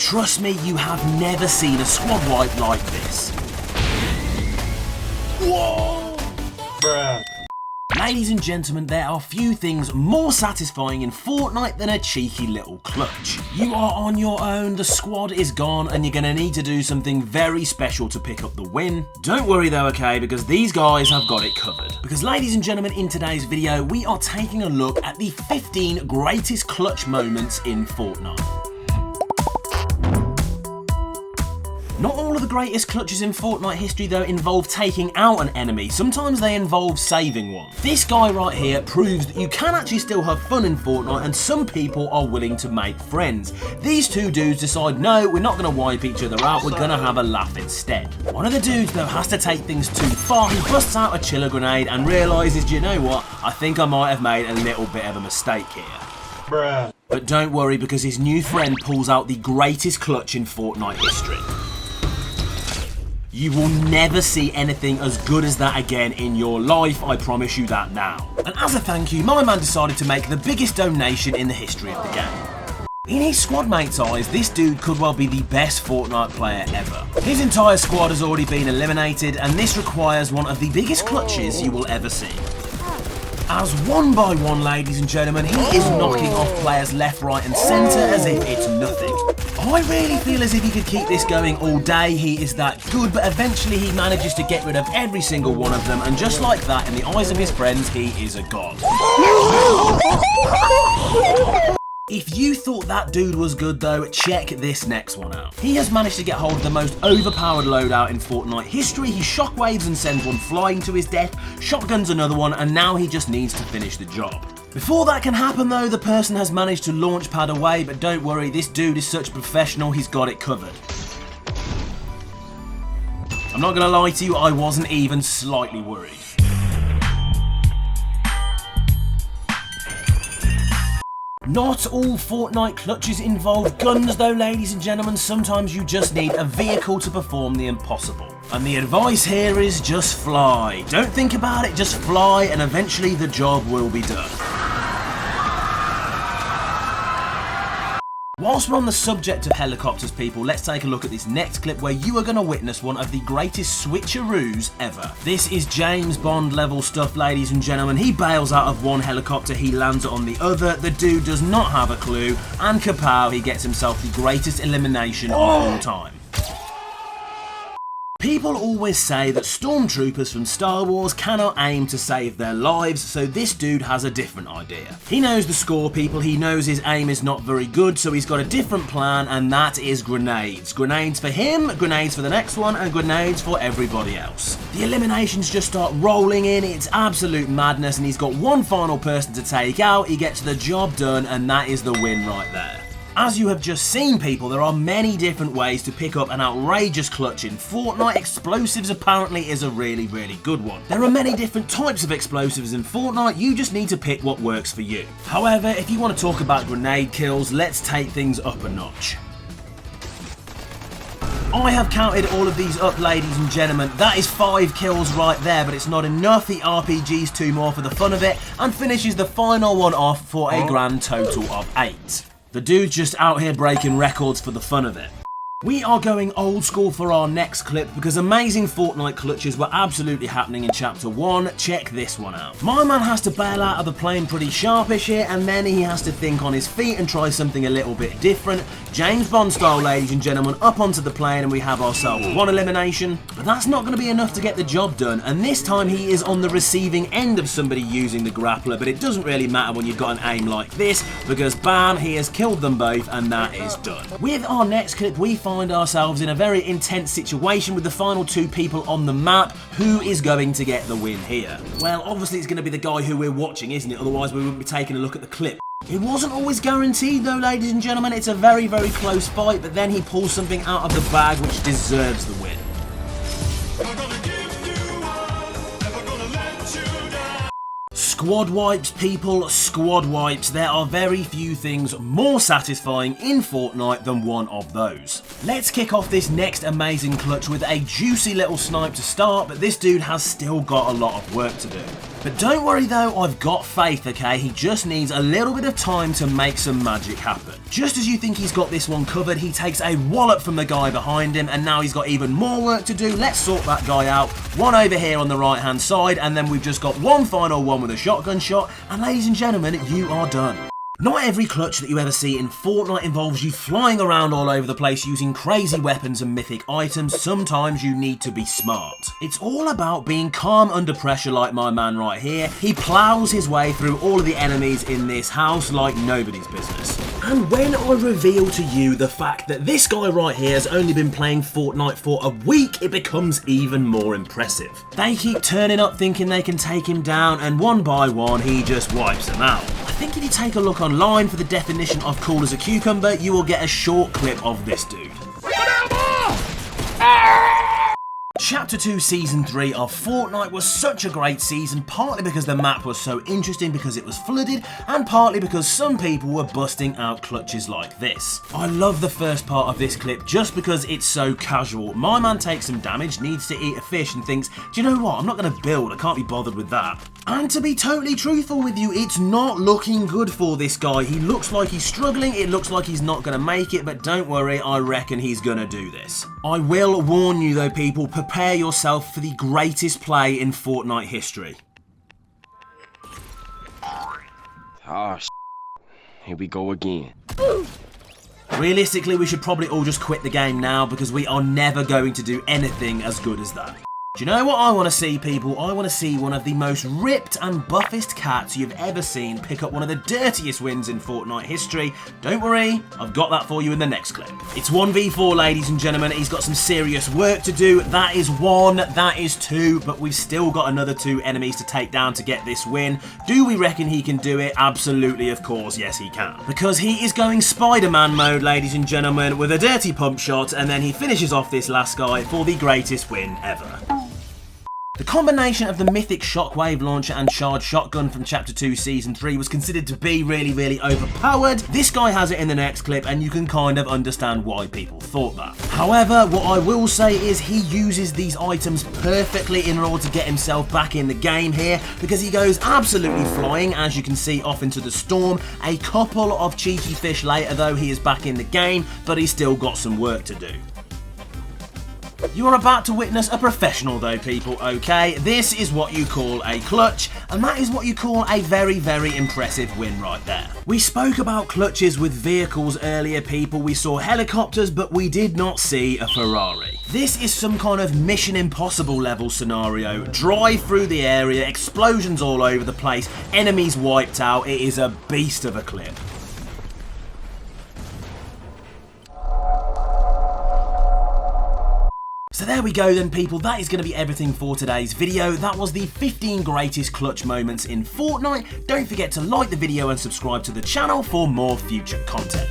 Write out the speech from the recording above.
Trust me, you have never seen a squad wipe like this. Whoa! Bruh. Ladies and gentlemen, there are few things more satisfying in Fortnite than a cheeky little clutch. You are on your own, the squad is gone, and you're gonna need to do something very special to pick up the win. Don't worry though, okay, because these guys have got it covered. Because ladies and gentlemen, in today's video, we are taking a look at the 15 greatest clutch moments in Fortnite. Not all of the greatest clutches in Fortnite history though involve taking out an enemy, sometimes they involve saving one. This guy right here proves that you can actually still have fun in Fortnite and some people are willing to make friends. These two dudes decide, no, we're not going to wipe each other out, we're going to have a laugh instead. One of the dudes though has to take things too far, he busts out a chiller grenade and realises, do you know what, I think I might have made a little bit of a mistake here. Bruh. But don't worry because his new friend pulls out the greatest clutch in Fortnite history. You will never see anything as good as that again in your life, I promise you that now. And as a thank you, my man decided to make the biggest donation in the history of the game. In his squad mates' eyes, this dude could well be the best Fortnite player ever. His entire squad has already been eliminated, and this requires one of the biggest clutches you will ever see. As one by one, ladies and gentlemen, he is knocking off players left, right and centre as if it's nothing. I really feel as if he could keep this going all day, he is that good, but eventually he manages to get rid of every single one of them, and just like that, in the eyes of his friends, he is a god. If you thought that dude was good though, check this next one out. He has managed to get hold of the most overpowered loadout in Fortnite history. He shockwaves and sends one flying to his death, shotguns another one, and now he just needs to finish the job. Before that can happen though, the person has managed to launch pad away, but don't worry, this dude is such a professional, he's got it covered. I'm not gonna lie to you, I wasn't even slightly worried. Not all Fortnite clutches involve guns though, ladies and gentlemen, sometimes you just need a vehicle to perform the impossible. And the advice here is just fly. Don't think about it, just fly and eventually the job will be done. Whilst we're on the subject of helicopters, people, let's take a look at this next clip where you are going to witness one of the greatest switcheroos ever. This is James Bond level stuff, ladies and gentlemen. He bails out of one helicopter, he lands on the other, the dude does not have a clue, and kapow, he gets himself the greatest elimination of all time. People always say that stormtroopers from Star Wars cannot aim to save their lives, so this dude has a different idea. He knows the score, people, he knows his aim is not very good, so he's got a different plan, and that is grenades. Grenades for him, grenades for the next one, and grenades for everybody else. The eliminations just start rolling in, it's absolute madness, and he's got one final person to take out, he gets the job done, and that is the win right there. As you have just seen, people, there are many different ways to pick up an outrageous clutch in Fortnite. Explosives apparently is a really good one. There are many different types of explosives in Fortnite, you just need to pick what works for you. However, if you want to talk about grenade kills, let's take things up a notch. I have counted all of these up, ladies and gentlemen. That is 5 kills right there, but it's not enough. The RPG's 2 more for the fun of it, and finishes the final one off for a grand total of 8. The dude's just out here breaking records for the fun of it. We are going old school for our next clip because amazing Fortnite clutches were absolutely happening in Chapter 1. Check this one out. My man has to bail out of the plane pretty sharpish here, and then he has to think on his feet and try something a little bit different. James Bond style, ladies and gentlemen, up onto the plane and we have ourselves one elimination. But that's not going to be enough to get the job done, and this time he is on the receiving end of somebody using the grappler, but it doesn't really matter when you've got an aim like this because bam, he has killed them both and that is done. With our next clip, we find ourselves in a very intense situation with the final 2 people on the map. Who is going to get the win here? Well, obviously it's going to be the guy who we're watching, isn't it? Otherwise we wouldn't be taking a look at the clip. It wasn't always guaranteed though, ladies and gentlemen. It's a very close fight, but then he pulls something out of the bag which deserves the win. Squad wipes, people, squad wipes. There are very few things more satisfying in Fortnite than one of those. Let's kick off this next amazing clutch with a juicy little snipe to start, but this dude has still got a lot of work to do. But don't worry though, I've got faith, okay? He just needs a little bit of time to make some magic happen. Just as you think he's got this one covered, he takes a wallop from the guy behind him, and now he's got even more work to do. Let's sort that guy out. One over here on the right hand side, and then we've just got one final one with a shotgun shot, and ladies and gentlemen, you are done. Not every clutch that you ever see in Fortnite involves you flying around all over the place using crazy weapons and mythic items. Sometimes you need to be smart. It's all about being calm under pressure like my man right here. He plows his way through all of the enemies in this house like nobody's business. And when I reveal to you the fact that this guy right here has only been playing Fortnite for a week, it becomes even more impressive. They keep turning up thinking they can take him down, and one by one he just wipes them out. I think if you take a look online for the definition of cool as a cucumber, you will get a short clip of this dude. Chapter 2 Season 3 of Fortnite was such a great season, partly because the map was so interesting because it was flooded, and partly because some people were busting out clutches like this. I love the first part of this clip just because it's so casual. My man takes some damage, needs to eat a fish, and thinks, do you know what, I'm not going to build, I can't be bothered with that. And to be totally truthful with you, it's not looking good for this guy. He looks like he's struggling, it looks like he's not going to make it, but don't worry, I reckon he's going to do this. I will warn you though, people, prepare yourself for the greatest play in Fortnite history. Oh, here we go again. Realistically, we should probably all just quit the game now because we are never going to do anything as good as that. Do you know what I want to see, people? I want to see one of the most ripped and buffest cats you've ever seen pick up one of the dirtiest wins in Fortnite history. Don't worry, I've got that for you in the next clip. It's 1v4, ladies and gentlemen. He's got some serious work to do. That is 1, that is 2, but we've still got another 2 enemies to take down to get this win. Do we reckon he can do it? Absolutely, of course, yes he can. Because he is going Spider-Man mode, ladies and gentlemen, with a dirty pump shot, and then he finishes off this last guy for the greatest win ever. The combination of the mythic shockwave launcher and charged shotgun from Chapter 2 Season 3 was considered to be really overpowered. This guy has it in the next clip, and you can kind of understand why people thought that. However, what I will say is he uses these items perfectly in order to get himself back in the game here, because he goes absolutely flying, as you can see, off into the storm. A couple of cheeky fish later though, he is back in the game, but he's still got some work to do. You are about to witness a professional though, people, okay? This is what you call a clutch, and that is what you call a very impressive win right there. We spoke about clutches with vehicles earlier, people. We saw helicopters, but we did not see a Ferrari. This is some kind of Mission Impossible level scenario. Drive through the area, explosions all over the place, enemies wiped out. It is a beast of a clip. So there we go then, people. That is going to be everything for today's video. That was the 15 greatest clutch moments in Fortnite. Don't forget to like the video and subscribe to the channel for more future content.